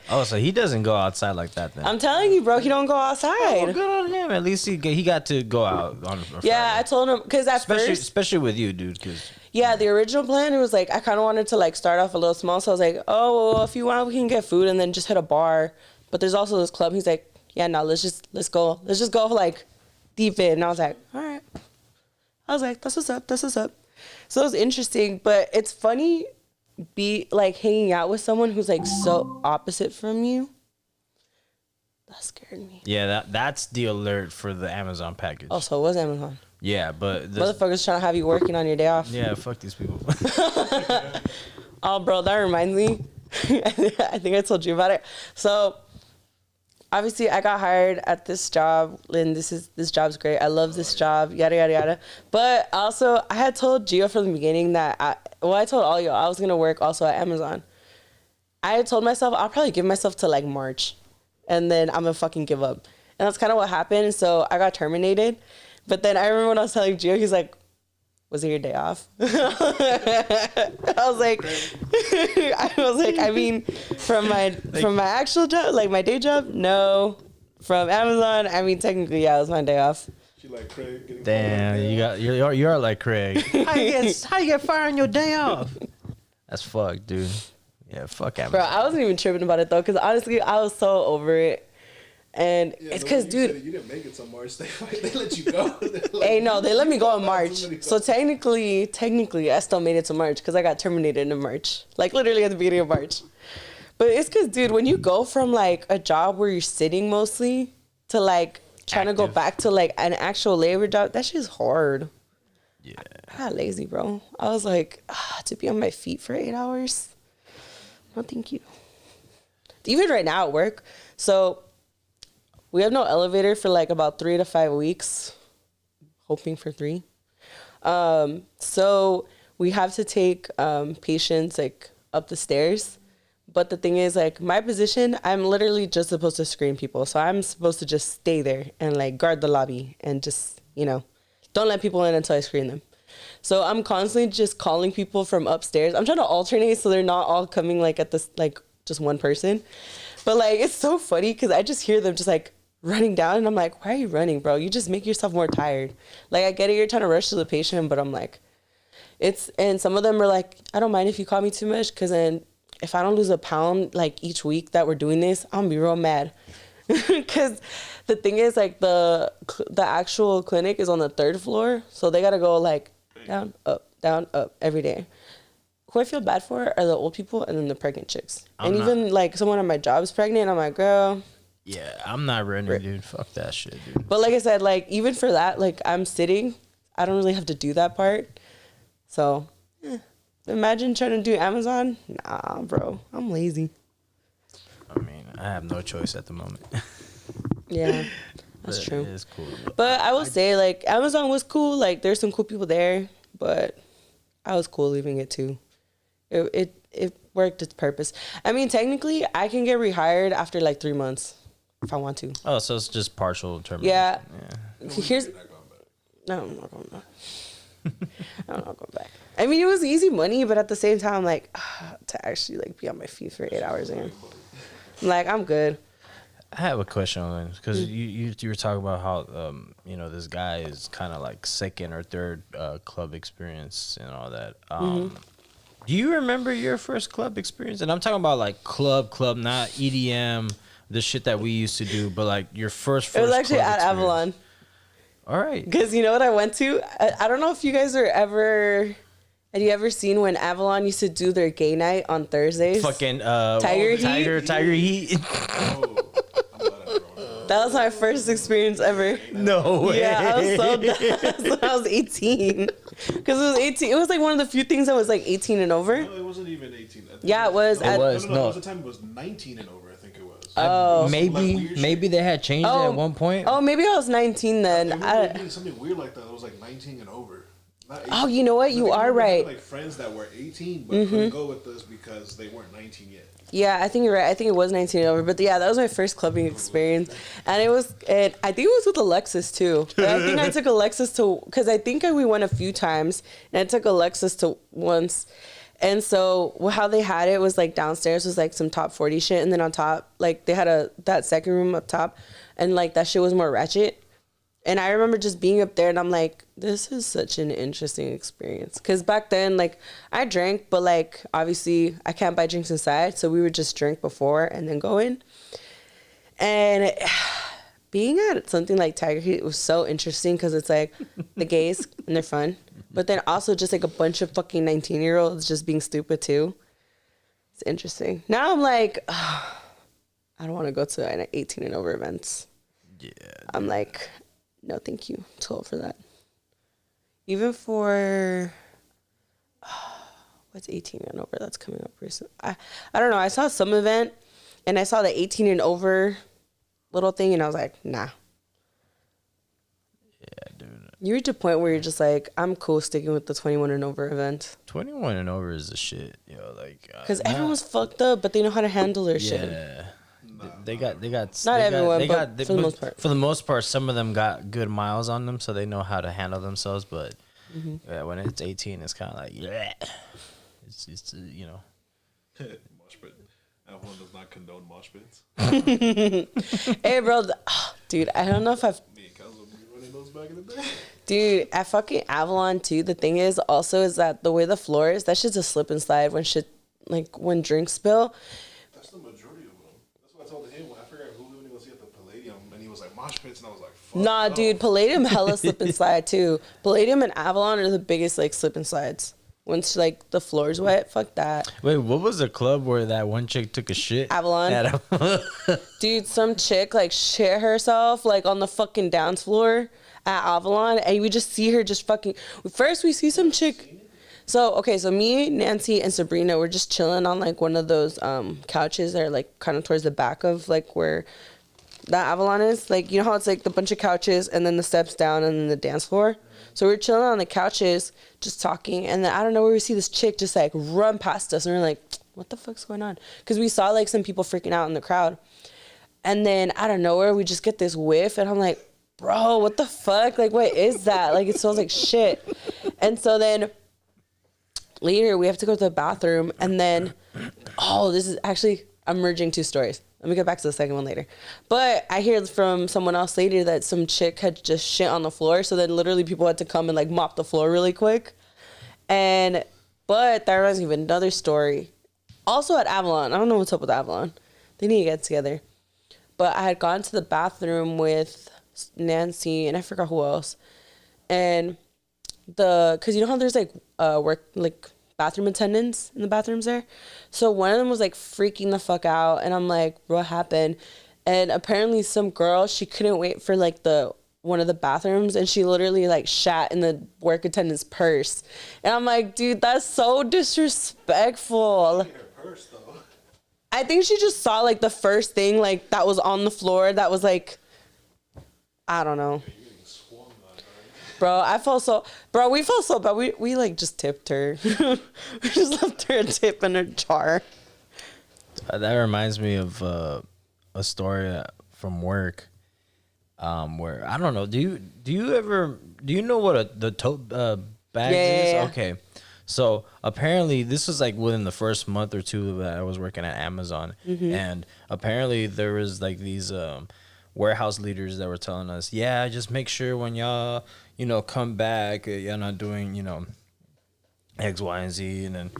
Oh, so he doesn't go outside like that then? I'm telling you, bro, he don't go outside. Oh, good on him. At least he got to go out on Friday. Yeah, I told him because at first, especially with you, dude. Because the original plan, it was like I kind of wanted to like start off a little small. So I was like, oh, well, if you want, we can get food and then just hit a bar. But there's also this club. He's like, yeah, no, let's just go like deep in. And I was like, all right. I was like, that's what's up. So it was interesting, but it's funny. Be like hanging out with someone who's like so opposite from you. That scared me. Yeah, that's the alert for the Amazon package. Oh, so it was Amazon. Yeah, but motherfuckers trying to have you working on your day off. Yeah, fuck these people. Oh, bro, that reminds me. I think I told you about it. So obviously I got hired at this job, and this job's great. I love this job, yada yada yada. But also I had told Gio from the beginning that I told all y'all I was gonna work also at Amazon. I had told myself I'll probably give myself to like March, and then I'm gonna fucking give up. And that's kind of what happened. So I got terminated. But then I remember when I was telling Gio, he's like, was it your day off? I was like, I mean, from my actual job, like my day job, no. From Amazon, I mean, technically, yeah, it was my day off. She like Craig. Damn, you're like Craig. How you get fired on your day off? That's fucked, dude. Yeah, fuck Amazon. Bro, I wasn't even tripping about it though, because honestly, I was so over it. And it's because, dude, you didn't make it till March. They let you go. Hey, no, they let me go in March. So technically, I still made it to March because I got terminated in March, like literally at the beginning of March. But it's because, dude, when you go from like a job where you're sitting mostly to like trying to go back to like an actual labor job, that shit's hard. Yeah, I got lazy, bro. I was like, to be on my feet for 8 hours. No, thank you. Even right now at work, so. We have no elevator for like about 3 to 5 weeks, hoping for 3. So we have to take patients like up the stairs. But the thing is, like my position, I'm literally just supposed to screen people. So I'm supposed to just stay there and like guard the lobby and just, don't let people in until I screen them. So I'm constantly just calling people from upstairs. I'm trying to alternate so they're not all coming like at this, like just one person. But like, it's so funny because I just hear them just like running down and I'm like, why are you running, bro? You just make yourself more tired. Like, I get it, you're trying to rush to the patient, but I'm like, and some of them are like, I don't mind if you call me too much, because then if I don't lose a pound like each week that we're doing this, I'm gonna be real mad. Because the thing is, like, the actual clinic is on the 3rd floor, so they gotta go like down, up every day. Who I feel bad for are the old people and then the pregnant chicks. Even like someone on my job is pregnant, I'm like, girl. Yeah, I'm not running, dude. Fuck that shit, dude. But like I said, like even for that, like I'm sitting, I don't really have to do that part. So, imagine trying to do Amazon. Nah, bro, I'm lazy. I mean, I have no choice at the moment. Yeah, that's true. It is cool. But I will say, like Amazon was cool. Like there's some cool people there, but I was cool leaving it too. It worked its purpose. I mean, technically, I can get rehired after like 3 months. If I want to. Oh, so it's just partial termination. Yeah. No, I'm not going back. I'm not going back. I mean, it was easy money, but at the same time, like, to actually like be on my feet for 8 hours again. I'm like, I'm good. I have a question on this because you were talking about how this guy is kind of like 2nd or 3rd club experience and all that. Do you remember your first club experience? And I'm talking about like club, not EDM. The shit that we used to do, but like your first it was actually at experience. Avalon. All right. Because you know what I went to? I don't know if you guys are ever... Have you ever seen when Avalon used to do their gay night on Thursdays? Fucking Tiger Heat. That was my first experience ever. No way. Yeah, I was so dumb. When I was 18. Because it was 18. It was like one of the few things that was like 18 and over. No, it wasn't even 18. Yeah, it was. It was. No, it was the time it was 19 and over. I think it was. Oh, maybe they had changed it at one point. Oh, maybe I was 19 then. It was something weird like that. It was like 19 and over. Not 18. Oh, you know what? You are right. Like friends that were 18 but couldn't go with us because they weren't 19 yet. Yeah, I think you're right. I think it was 19 and over. But yeah, that was my first clubbing experience. And I think it was with Alexis too. But I think I took Alexis to, because I think we went a few times. And I took Alexis to once. And so how they had it was like downstairs was like some top 40 shit. And then on top, like they had that second room up top. And like that shit was more ratchet. And I remember just being up there and I'm like, this is such an interesting experience. Because back then, like, I drank, but, like, obviously I can't buy drinks inside. So we would just drink before and then go in. And being at something like Tiger Heat was so interesting because it's, like, the gays and they're fun. But then also just, like, a bunch of fucking 19-year-olds just being stupid, too. It's interesting. Now I'm like, I don't want to go to 18 and over events. Yeah. I'm like... No, thank you. Too old for that. Even for what's 18 and over? That's coming up recent. I don't know. I saw some event and I saw the 18 and over little thing and I was like, nah. Yeah, dude. You reach a point where you're just like, I'm cool sticking with the 21 and over event. 21 and over is the shit, yo. Like, because everyone's fucked up, but they know how to handle their shit. Yeah. They got not everyone, but for the most part. For the most part, some of them got good miles on them, so they know how to handle themselves. But yeah, when it's 18, it's kind of like, yeah, it's just you know. Mosh pit. Everyone does not condone mosh pits. Hey, bro, dude, I don't know if I've. Me and Kels will be running those back in the day. Dude, at fucking Avalon too. The thing is also is that the way the floor is, that shit's a slip and slide when shit like when drinks spill. That's the majority of them. That's what I told him when I figured out who we were gonna go see at the Palladium, and he was like mosh pits, and I was like, fuck. Nah, no. dude, Palladium hella slip and slide too. Palladium and Avalon are the biggest like slip and slides. Once like the floor's wet, fuck that. Wait, what was the club where that one chick took a shit? Avalon. Dude, some chick like shit herself like on the fucking dance floor at Avalon, and we just see her just fucking. First, we see some chick. So me, Nancy, and Sabrina were just chilling on like one of those couches that are like kind of towards the back of like where that Avalon is. Like, you know how it's like the bunch of couches and then the steps down and then the dance floor. So we're chilling on the couches, just talking, and then I don't know where we see this chick just like run past us, and we're like, what the fuck's going on? Because we saw like some people freaking out in the crowd, and then out of nowhere we just get this whiff, and I'm like, bro, what the fuck? Like, what is that? Like, it smells like shit. And so then later we have to go to the bathroom, and then this is actually, I'm merging two stories. Let me get back to the second one later. But I hear from someone else later that some chick had just shit on the floor. So then literally people had to come and like mop the floor really quick. But that reminds me of another story. Also at Avalon. I don't know what's up with Avalon. They need to get together. But I had gone to the bathroom with Nancy and I forgot who else. And cause you know how there's like bathroom attendants in the bathrooms there. So one of them was like freaking the fuck out, and I'm like, what happened? And apparently some girl, she couldn't wait for like one of the bathrooms, and she literally like shat in the work attendant's purse. And I'm like, dude, that's so disrespectful. Her purse, though. I think she just saw like the first thing like that was on the floor that was like, I don't know. Bro, we felt so bad. We like just tipped her. We just left her a tip in her jar. That reminds me of a story from work, where I don't know. Do you know what the tote bag is? Yeah. Okay, so apparently this was like within the first month or two that I was working at Amazon, and apparently there was like these warehouse leaders that were telling us, yeah, just make sure when y'all, come back, y'all not doing, X, Y, and Z. And then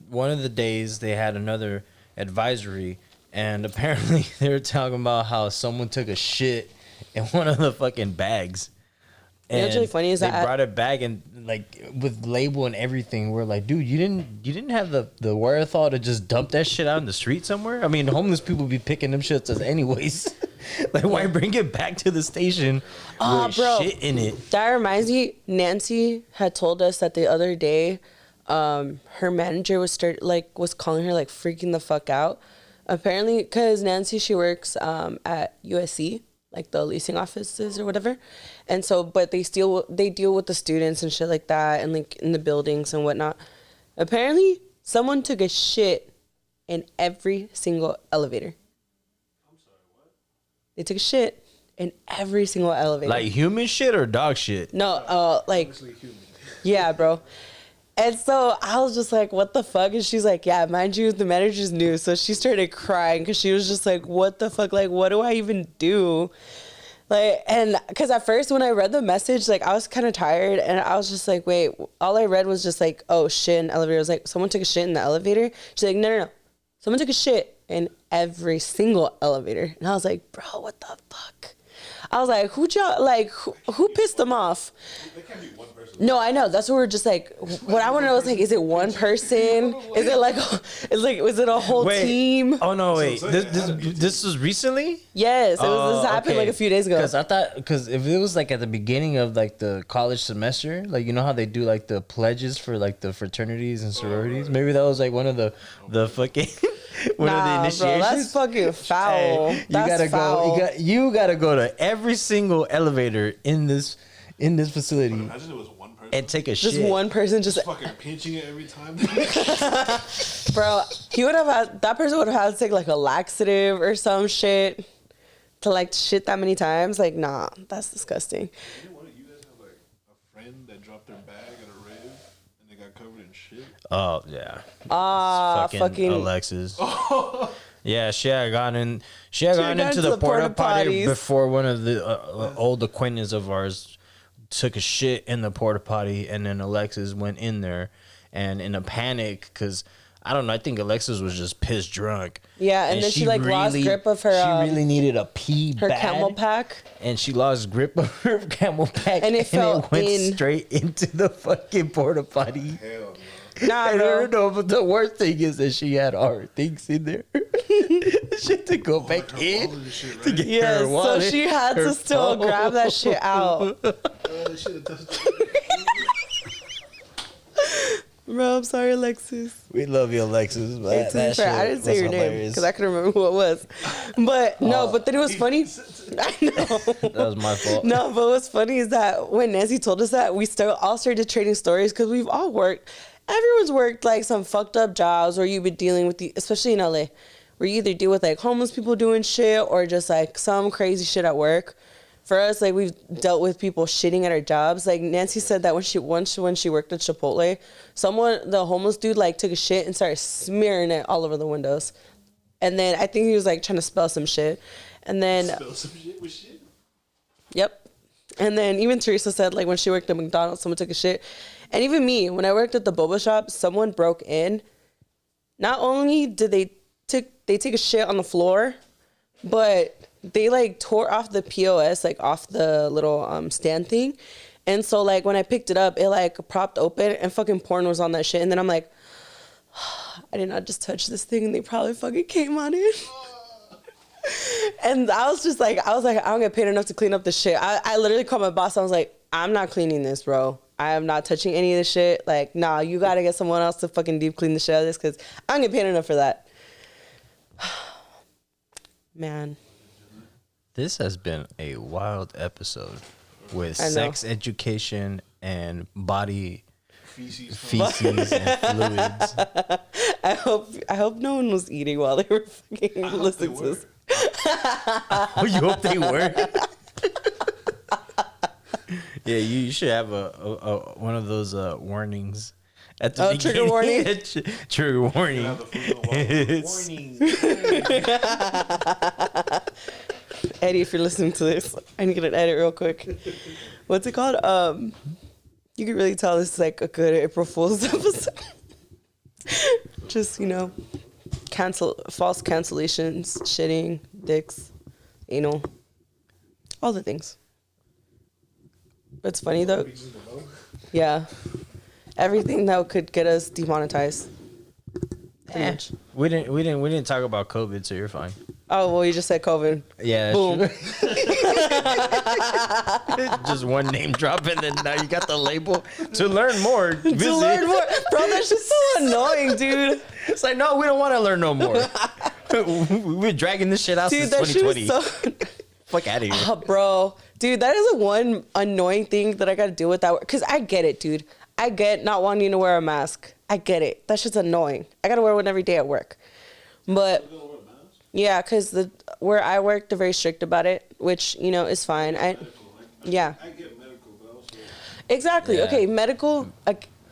one of the days they had another advisory, and apparently they were talking about how someone took a shit in one of the fucking bags. And what's really funny is they that brought it back and like with label and everything. We're like, dude, you didn't have the wherewithal to just dump that shit out in the street somewhere. I mean, homeless people be picking them shits as anyways. Like, why bring it back to the station with shit in it? That reminds me, Nancy had told us that the other day, her manager was calling her like freaking the fuck out. Apparently, because Nancy, she works at USC. like the leasing offices or whatever. And so, but they deal with the students and shit like that, and like in the buildings and whatnot. Apparently, someone took a shit in every single elevator. I'm sorry, what? They took a shit in every single elevator. Like human shit or dog shit? No, like, yeah, bro. And so I was just like, what the fuck? And she's like, yeah, mind you, the manager's new. So she started crying because she was just like, what the fuck? Like, what do I even do? Like, and because at first when I read the message, like I was kind of tired and I was just like, wait, all I read was just like, oh, shit in the elevator. I was like, someone took a shit in the elevator? She's like, no. Someone took a shit in every single elevator. And I was like, bro, what the fuck? I was like, who pissed them off? It can't be one person. No, I know. That's what we're just like. What I want to know is like, is it one person? Is it like, was it a whole team? Oh no, wait. This was recently? Yes, this happened like a few days ago. Because if it was like at the beginning of like the college semester, like you know how they do like the pledges for like the fraternities and sororities. Maybe that was like one of the fucking. One of the initiations. Bro, that's fucking foul. Hey, you gotta go to every single elevator in this facility. Imagine it was one person and take a just shit. One person just fucking pinching it every time. Bro, that person would have had to take like a laxative or some shit to like shit that many times. Like, nah, that's disgusting. You guys have like a friend that dropped their bag at a rave and they got covered in shit? Oh yeah. Fucking Alexis. Yeah, she had gone into the porta potty before one of the old acquaintances of ours took a shit in the porta potty, and then Alexis went in there, and in a panic, because I don't know, I think Alexis was just pissed drunk. Yeah, and then she like lost grip of her. She really needed a pee her bad, camel pack, and she lost grip of her camel pack, and it went straight into the fucking porta potty. Hell no. Nah, bro. No, but the worst thing is that she had all her things in there. She had to go back in to get her wallet. So she had to still grab that shit out. Bro, I'm sorry, Alexis. We love you, Alexis. But I didn't say your name because I couldn't remember who it was. But no, but then it was funny. I know. That was my fault. No, but what's funny is that when Nancy told us that, we all started trading stories because we've all worked. Everyone's worked like some fucked up jobs where you've been dealing with especially in LA, where you either deal with like homeless people doing shit or just like some crazy shit at work. For us, like we've dealt with people shitting at our jobs. Like Nancy said that when she worked at Chipotle, the homeless dude like took a shit and started smearing it all over the windows. And then I think he was like trying to spell some shit. And then Spell some shit with shit? Yep. And then even Teresa said like when she worked at McDonald's, someone took a shit. And even me, when I worked at the boba shop, someone broke in. Not only did they take a shit on the floor, but they like tore off the POS, like off the little stand thing. And so like when I picked it up, it like propped open and fucking porn was on that shit. And then I'm like, I did not just touch this thing and they probably fucking came on it. And I was like, I don't get paid enough to clean up the shit. I literally called my boss. I was like, I'm not cleaning this, bro. I am not touching any of this shit. Like, nah, you got to get someone else to fucking deep clean the shit out of this because I don't get paid enough for that. Man. This has been a wild episode with sex education and body feces and fluids. I hope no one was eating while they were fucking listening to this. Oh, you hope they were? Yeah, you should have a one of those warnings at the beginning. Trigger warning. Trigger warning. Eddie, if you're listening to this, I need to get an edit real quick. What's it called? You can really tell this is like a good April Fool's episode. Just, false cancellations, shitting, dicks, anal, all the things. But it's funny though. Yeah. Everything that could get us demonetized. Much. We didn't talk about COVID, so you're fine. Oh, well, you just said COVID. Yeah. Boom. Just one name drop, and then now you got the label. To learn more, visit. To learn more. Bro, that's just so annoying, dude. It's like, no, we don't want to learn no more. We've been dragging this shit out since 2020. Fuck out of here. Oh, bro, dude, that is the one annoying thing that I gotta deal with that. Because I get it, dude. I get not wanting to wear a mask. I get it. That shit's annoying. I gotta wear one every day at work. But yeah, because where I work, they're very strict about it, which is fine. Yeah. I get medical, but also Exactly. Yeah. Okay, medical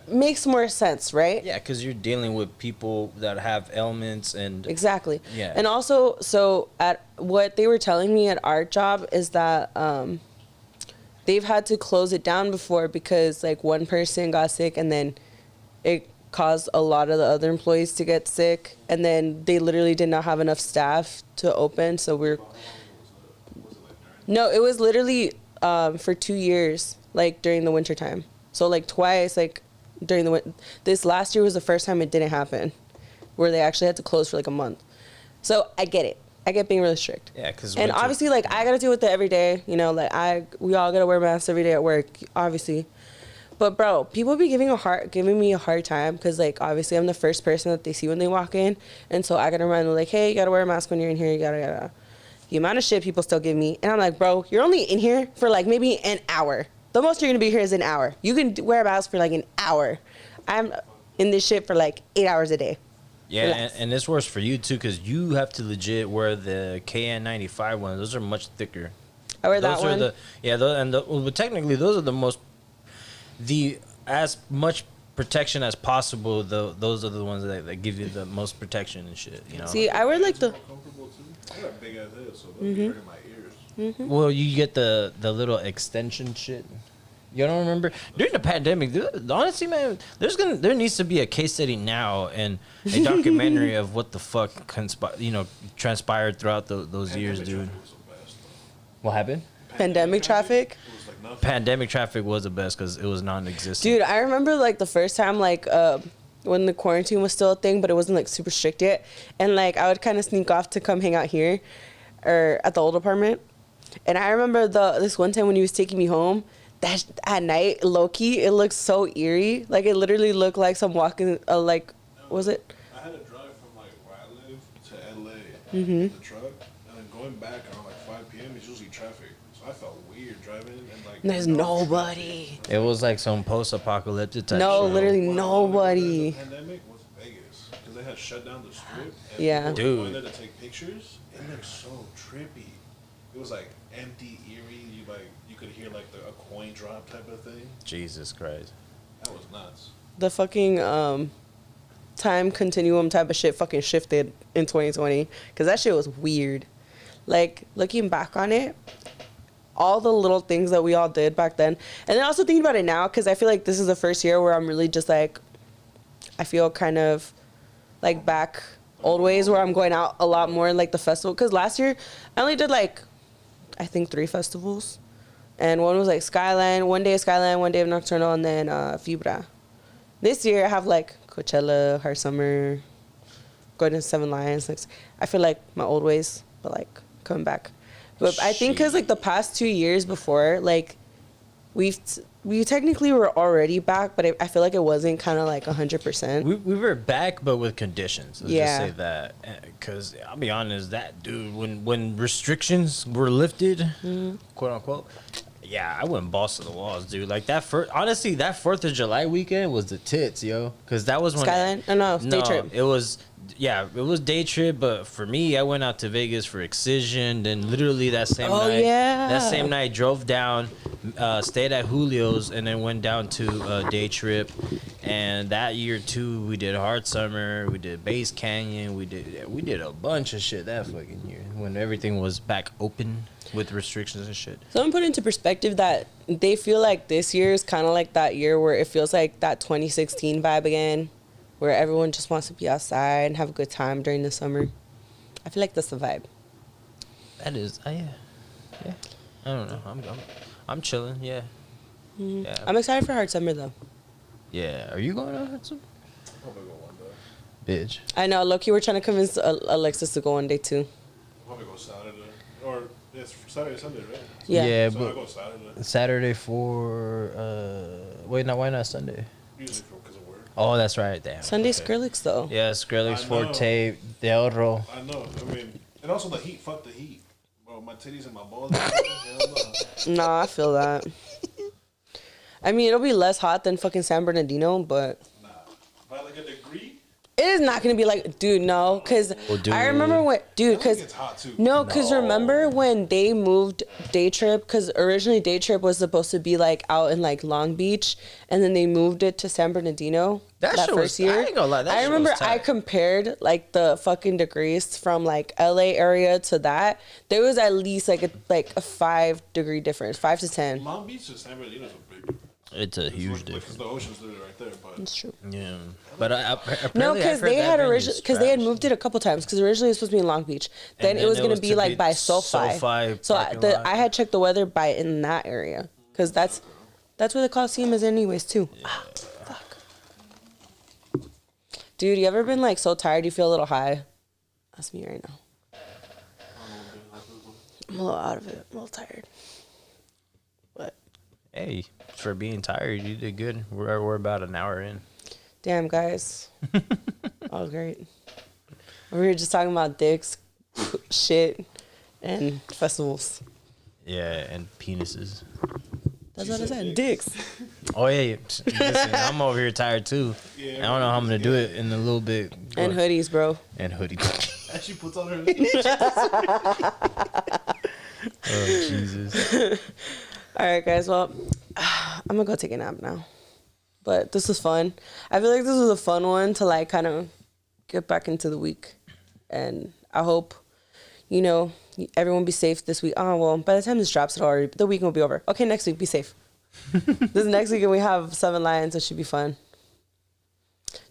makes more sense, right? Yeah, because you're dealing with people that have ailments and Exactly. Yeah. And also, so at what they were telling me at our job is that they've had to close it down before because like one person got sick and then it caused a lot of the other employees to get sick, and then they literally did not have enough staff to open. So no, it was literally for 2 years, like during the winter time. So like twice, like during this last year was the first time it didn't happen, where they actually had to close for like a month. So I get it. I get being really strict. yeah, because And obviously, like, I gotta deal with it every day. Like we all gotta wear masks every day at work, obviously. But bro, people be giving me a hard time because like obviously I'm the first person that they see when they walk in, and so I gotta remind them like, hey, you gotta wear a mask when you're in here. You gotta. The amount of shit people still give me, and I'm like, bro, you're only in here for like maybe an hour. The most you're gonna be here is an hour. You can wear a mask for like an hour. I'm in this shit for like 8 hours a day. yeah, Relax. and it's worse for you too because you have to legit wear the KN95 ones. Those are much thicker. I wear that Those one. are well, technically those are as much protection as possible. Those are the ones that give you the most protection and shit. See, I wear like the. comfortable too. I got a big ass head, so they'll be hurting my ears. Well, you get the little extension shit. You don't remember during the pandemic? Honestly, man, there needs to be a case study now and a documentary of what the fuck transpired throughout those years, dude. What happened? Pandemic traffic? It was like nothing. Pandemic traffic was the best because it was non-existent. Dude, I remember like the first time like when the quarantine was still a thing, but it wasn't like super strict yet. And like I would kind of sneak off to come hang out here or at the old apartment. And I remember this one time when he was taking me home, that at night, low-key, it looked so eerie. Like it literally looked like some walking like was it? I had to drive from like where I live to LA in the truck, and then going back around like 5 p.m. is usually traffic. So I felt weird driving and like There's nobody. It was like some post-apocalyptic type No, shit. literally When I nobody. The pandemic was Vegas because they had shut down the strip. And Yeah. people were Dude. going there to take pictures. It looked so trippy. It was like empty, eerie. You could hear like a coin drop type of thing. Jesus Christ. That was nuts. The fucking time continuum type of shit fucking shifted in 2020 because that shit was weird. Like looking back on it, all the little things that we all did back then, and then also thinking about it now because I feel like this is the first year where I'm really just like, I feel kind of like back old ways where I'm going out a lot more in like the festival. Because last year I only did like I think 3 festivals, and one was like Skyline, one day of Skyline, one day of Nocturnal, and then Fibra. This year I have like Coachella, Hard Summer, going to Seven Lions. Like, I feel like my old ways, but like coming back. But I think because like the past 2 years before, like we technically were already back, but I feel like it wasn't kind of like 100%. We were back, but with conditions. Let's Yeah. just say that. Because I'll be honest, that dude, when restrictions were lifted, quote unquote, yeah, I went balls to the walls, dude. Like that honestly, that 4th of July weekend was the tits, yo. Because that was when Skyline? Oh, no, day trip. It was. Yeah, it was day trip, but for me, I went out to Vegas for Excision. Then literally that same night, drove down, stayed at Julio's, and then went down to day trip. And that year too, we did Hard Summer, we did Base Canyon, we did a bunch of shit that fucking year when everything was back open with restrictions and shit. Someone put into perspective that they feel like this year is kind of like that year where it feels like that 2016 vibe again, where everyone just wants to be outside and have a good time during the summer. I feel like that's the vibe. That is, yeah. I don't know. I'm chilling. Yeah. Yeah. I'm excited for Hard Summer though. Yeah. Are you going on that soon? Probably go one day. Bitch. I know, low-key, we're trying to convince Alexis to go one day too. Probably go Saturday. Or it's Saturday, Sunday, right? Yeah. So I but go Saturday. Saturday for wait, why not Sunday? Usually because of work. Oh, that's right. Damn. Sunday's okay. Skrillex though. Yeah, Skrillex, I know. Forte, Del Ro. I know. I mean, and also the heat. Fuck the heat. Bro, Oh, my titties and my balls. Hell no. No, I feel that. I mean, it'll be less hot than fucking San Bernardino, but Nah. By like a degree. it is not gonna be like, dude, no, because I remember when, dude, because It's hot too. no, because remember when they moved Day Trip, because originally Day Trip was supposed to be like out in like Long Beach, and then they moved it to San Bernardino That shit first was- year. I ain't gonna lie, that I shit remember was tight. I compared like the fucking degrees from like LA area to that. There was at least like a 5-degree difference, 5 to 10. Long Beach to San Bernardino is a big difference. It's a huge Because difference. the ocean's literally right there, but It's true. Yeah, but No, because they had originally moved it a couple times. Because originally it was supposed to be in Long Beach. Then And it was then it gonna was be to like be by SoFi. SoFi So parking lot. I had checked the weather by in that area because that's where the Coliseum is anyways too. Ah, fuck. Dude, you ever been like so tired you feel a little high? That's me right now. I'm a little out of it. I'm a little tired. What? Hey, for being tired, you did good. We're about an hour in. Damn, guys. That was great. We were just talking about dicks, shit, and festivals. Yeah, and penises. That's what I said. Dicks. Oh yeah, listen, I'm over here tired too. Yeah, I don't know how I'm gonna do it in a little bit. And hoodies, bro. And hoodie. and she puts on her. Oh Jesus. All right, guys. Well, I'm gonna go take a nap now. But this was fun. I feel like this was a fun one to like kind of get back into the week, and I hope, you know, everyone be safe this week. Oh well, by the time this drops, the week will be over. Okay, next week, be safe. This next week, we have 7 Lions. So it should be fun.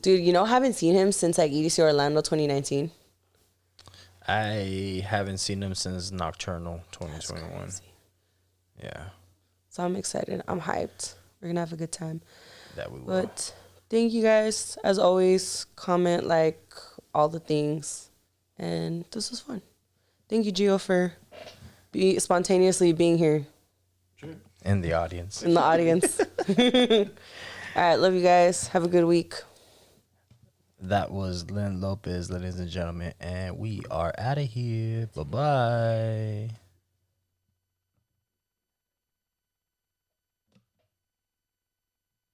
Dude, you know, I haven't seen him since like EDC Orlando 2019. I haven't seen them since Nocturnal 2021. Yeah, So I'm excited. I'm hyped. We're gonna have a good time. that we will. But thank you guys. As always, comment, like, all the things. And this was fun. Thank you, Gio, for spontaneously being here In the audience. in the audience. All right, love you guys. Have a good week. That was Lynn Lopez, ladies and gentlemen, and we are out of here. Bye-bye.